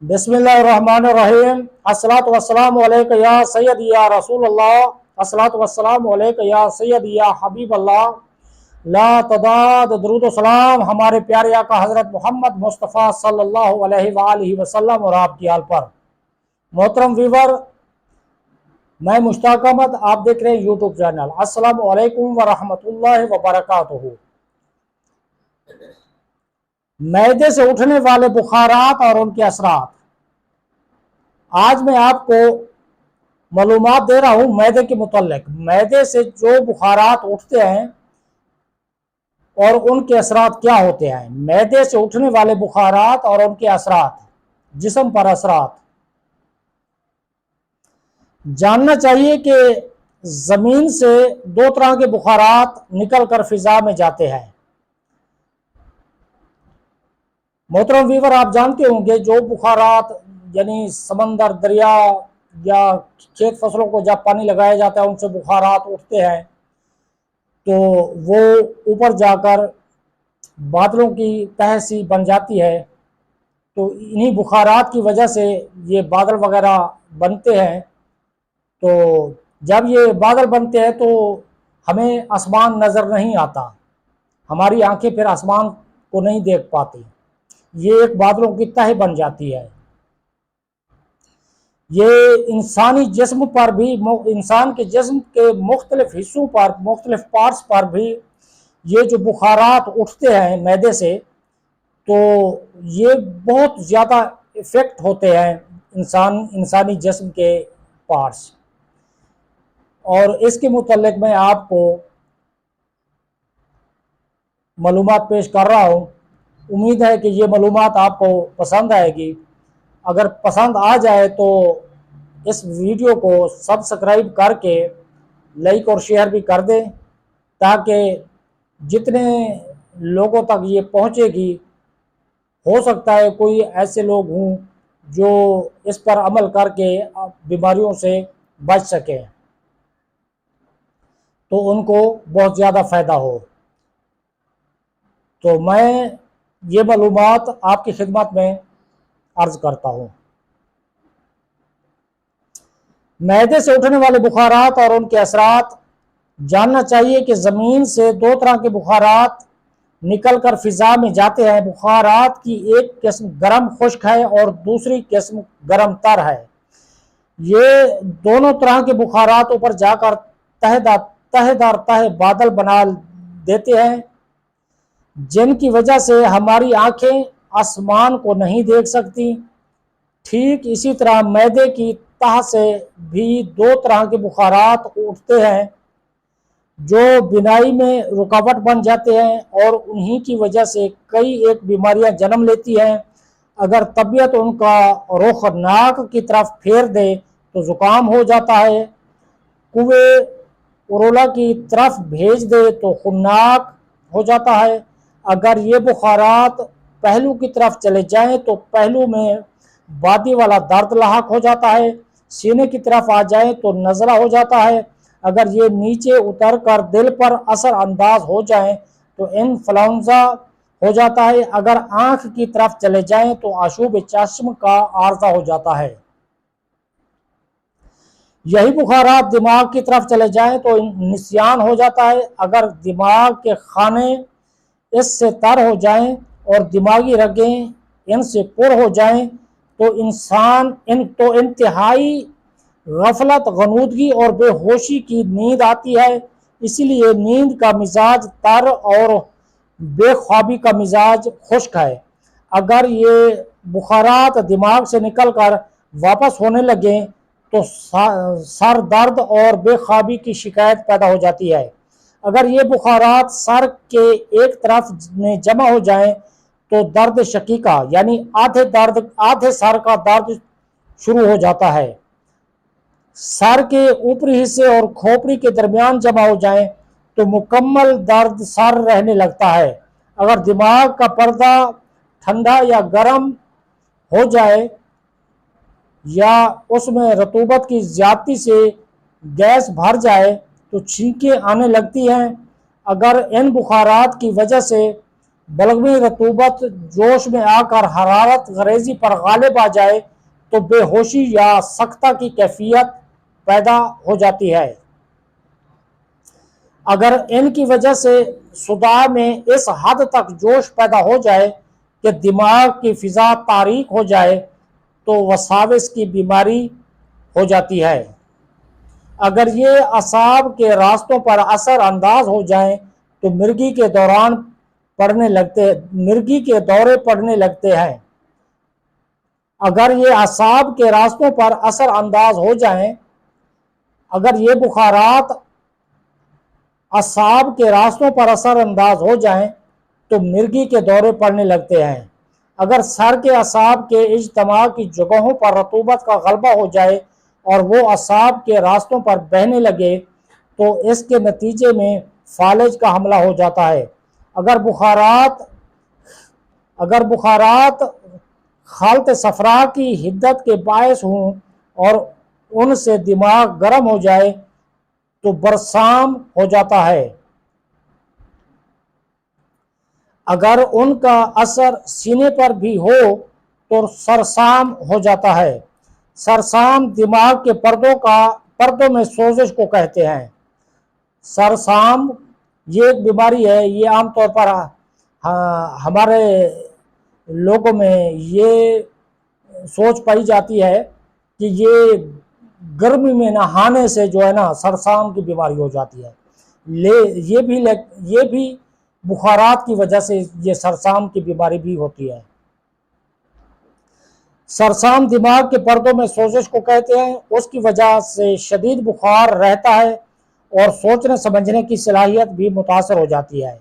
बिस्मिल्लाहिर्रहमानिर्रहीम। अस्सलातु वस्सलामु अलैका या सय्यद या रसूल अल्लाह, अस्सलातु वस्सलामु अलैका या सय्यद या हबीब अल्लाह। ला तदाद दरूद व सलाम हमारे प्यारे आका हज़रत मोहम्मद मुस्तफ़ा सल्लल्लाहु अलैहि वसल्लम और आपकी आल पर। मोहतरम वीवर, मैं मुश्ताक अहमद, आप देख रहे हैं यूट्यूब चैनल। अस्सलामु अलैकुम व रहमतुल्लाहि व बरकातुहू। मैदे से उठने वाले बुखारात और उनके असरात। आज मैं आपको मालूमात दे रहा हूँ मैदे के मुतल्लिक। मैदे से जो बुखारात उठते हैं और उनके असरात क्या होते हैं। मैदे से उठने वाले बुखारात और उनके असरात, जिस्म पर असरात। जानना चाहिए कि ज़मीन से दो तरह के बुखारात निकल कर फिजा में जाते हैं। मोहतरम वीवर, आप जानते होंगे जो बुखारात यानी समंदर, दरिया या खेत फसलों को जब पानी लगाया जाता है उनसे बुखारात उठते हैं तो वो ऊपर जाकर बादलों की तह सी बन जाती है। तो इन्हीं बुखारात की वजह से ये बादल वगैरह बनते हैं। तो जब ये बादल बनते हैं तो हमें आसमान नज़र नहीं आता, हमारी आंखें फिर आसमान को नहीं देख पाती। ये एक बादलों की तह बन जाती है। ये इंसानी जिस्म पर भी, इंसान के जिस्म के मुख्तलिफ हिस्सों पर, मुख्तलिफ पार्ट्स पर भी ये जो बुखारात उठते हैं मैदे से, तो ये बहुत ज़्यादा इफ़ेक्ट होते हैं इंसानी जिस्म के पार्ट्स। और इसके मुतल्लिक मैं आपको मालूमात पेश कर रहा हूँ। उम्मीद है कि ये मालूमात आपको पसंद आएगी। अगर पसंद आ जाए तो इस वीडियो को सब्सक्राइब करके लाइक और शेयर भी कर दें, ताकि जितने लोगों तक ये पहुंचेगी, हो सकता है कोई ऐसे लोग हों जो इस पर अमल करके बीमारियों से बच सकें, तो उनको बहुत ज़्यादा फ़ायदा हो। तो मैं ये मालूमात आपकी खिदमत में अर्ज़ करता हूँ। मैदे से उठने वाले बुखारात और उनके असरात। जानना चाहिए कि ज़मीन से दो तरह के बुखारात निकल कर फ़िज़ा में जाते हैं। बुखारात की एक किस्म गर्म खुश्क है और दूसरी किस्म गर्म तर है। ये दोनों तरह के बुखारात ऊपर जाकर तहदार तह बादल बना देते हैं, जिनकी वजह से हमारी आंखें आसमान को नहीं देख सकती। ठीक इसी तरह मैदे की तह से भी दो तरह के बुखारात उठते हैं जो बिनाई में रुकावट बन जाते हैं और उन्हीं की वजह से कई एक बीमारियां जन्म लेती हैं। अगर तबीयत उनका रुख नाक की तरफ फेर दे तो ज़ुकाम हो जाता है, कुए उरोला की तरफ भेज दे तो खुन्नाक हो जाता है। अगर ये बुखारात पहलू की तरफ चले जाएं तो पहलू में बादी वाला दर्द लाहक हो जाता है। सीने की तरफ आ जाए तो नज़ला हो जाता है। अगर ये नीचे उतर कर दिल पर असर अंदाज हो जाए तो इन्फ्लुएंजा हो जाता है। अगर आँख की तरफ चले जाएं तो आशूब चश्म का आर्जा हो जाता है। यही बुखारात दिमाग की तरफ चले जाएं तो निस्यान हो जाता है। अगर दिमाग के खाने इससे तर हो जाएं और दिमागी रगें इनसे पुर हो जाएं तो इंतहाई गफलत, गनूदगी और बेहोशी की नींद आती है। इसलिए नींद का मिजाज तर और बेख्वाबी का मिजाज खुश्क है। अगर ये बुखारात दिमाग से निकलकर वापस होने लगें तो सर दर्द और बेख्वाबी की शिकायत पैदा हो जाती है। अगर ये बुखारात सर के एक तरफ में जमा हो जाएं तो दर्द शकीका यानी आधे सर का दर्द शुरू हो जाता है। सर के ऊपरी हिस्से और खोपड़ी के दरमियान जमा हो जाएं तो मुकम्मल दर्द सर रहने लगता है। अगर दिमाग का पर्दा ठंडा या गर्म हो जाए या उसमें रतूबत की ज़्यादती से गैस भर जाए तो छींकें आने लगती हैं। अगर इन बुखारात की वजह से بلغ میں رطوبت جوش میں آ کر حرارت غریزی پر غالب آ جائے تو بے ہوشی یا سکتہ کی کیفیت پیدا ہو جاتی ہے۔ اگر ان کی وجہ سے صداع میں اس حد تک جوش پیدا ہو جائے کہ دماغ کی فضا تاریک ہو جائے تو وساوس کی بیماری ہو جاتی ہے۔ اگر یہ اعصاب کے راستوں پر اثر انداز ہو جائیں تو مرگی کے دورے پڑنے لگتے ہیں۔ اگر یہ اعصاب کے راستوں پر اثر انداز ہو جائیں اگر یہ بخارات اعصاب کے راستوں پر اثر انداز ہو جائیں تو مرگی کے دورے پڑنے لگتے ہیں۔ اگر سر کے اعصاب کے اجتماع کی جگہوں پر رطوبت کا غلبہ ہو جائے اور وہ اعصاب کے راستوں پر بہنے لگے تو اس کے نتیجے میں فالج کا حملہ ہو جاتا ہے۔ اگر بخارات خالط صفرا کی حدت کے باعث ہوں اور ان سے دماغ گرم ہو جائے تو برسام ہو جاتا ہے۔ اگر ان کا اثر سینے پر بھی ہو تو سرسام ہو جاتا ہے۔ سرسام دماغ کے پردوں میں سوزش کو کہتے ہیں۔ سرسام یہ ایک بیماری ہے، یہ عام طور پر ہمارے لوگوں میں یہ سوچ پائی جاتی ہے کہ یہ گرمی میں نہانے سے جو ہے نا سرسام کی بیماری ہو جاتی ہے۔ یہ بھی بخارات کی وجہ سے یہ سرسام کی بیماری بھی ہوتی ہے۔ سرسام دماغ کے پردوں میں سوزش کو کہتے ہیں، اس کی وجہ سے شدید بخار رہتا ہے اور سوچنے سمجھنے کی صلاحیت بھی متاثر ہو جاتی ہے۔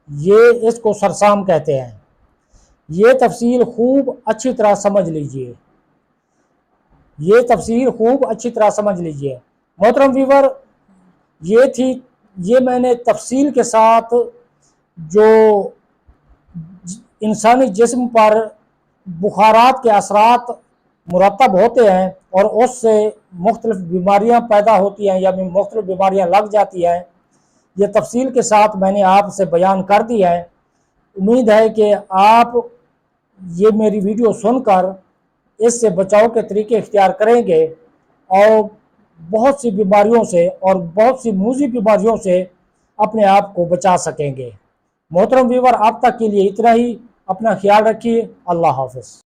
یہ اس کو سرسام کہتے ہیں۔ یہ تفصیل خوب اچھی طرح سمجھ لیجئے۔ محترم ویور، یہ میں نے تفصیل کے ساتھ جو انسانی جسم پر بخارات کے اثرات مرتب ہوتے ہیں اور اس سے مختلف بیماریاں پیدا ہوتی ہیں یا مختلف بیماریاں لگ جاتی ہیں، یہ تفصیل کے ساتھ میں نے آپ سے بیان کر دی ہے۔ امید ہے کہ آپ یہ میری ویڈیو سن کر اس سے بچاؤ کے طریقے اختیار کریں گے اور بہت سی بیماریوں سے اور بہت سی موذی بیماریوں سے اپنے آپ کو بچا سکیں گے۔ محترم ویور، اب تک کے لیے اتنا ہی۔ اپنا خیال رکھیے۔ اللہ حافظ۔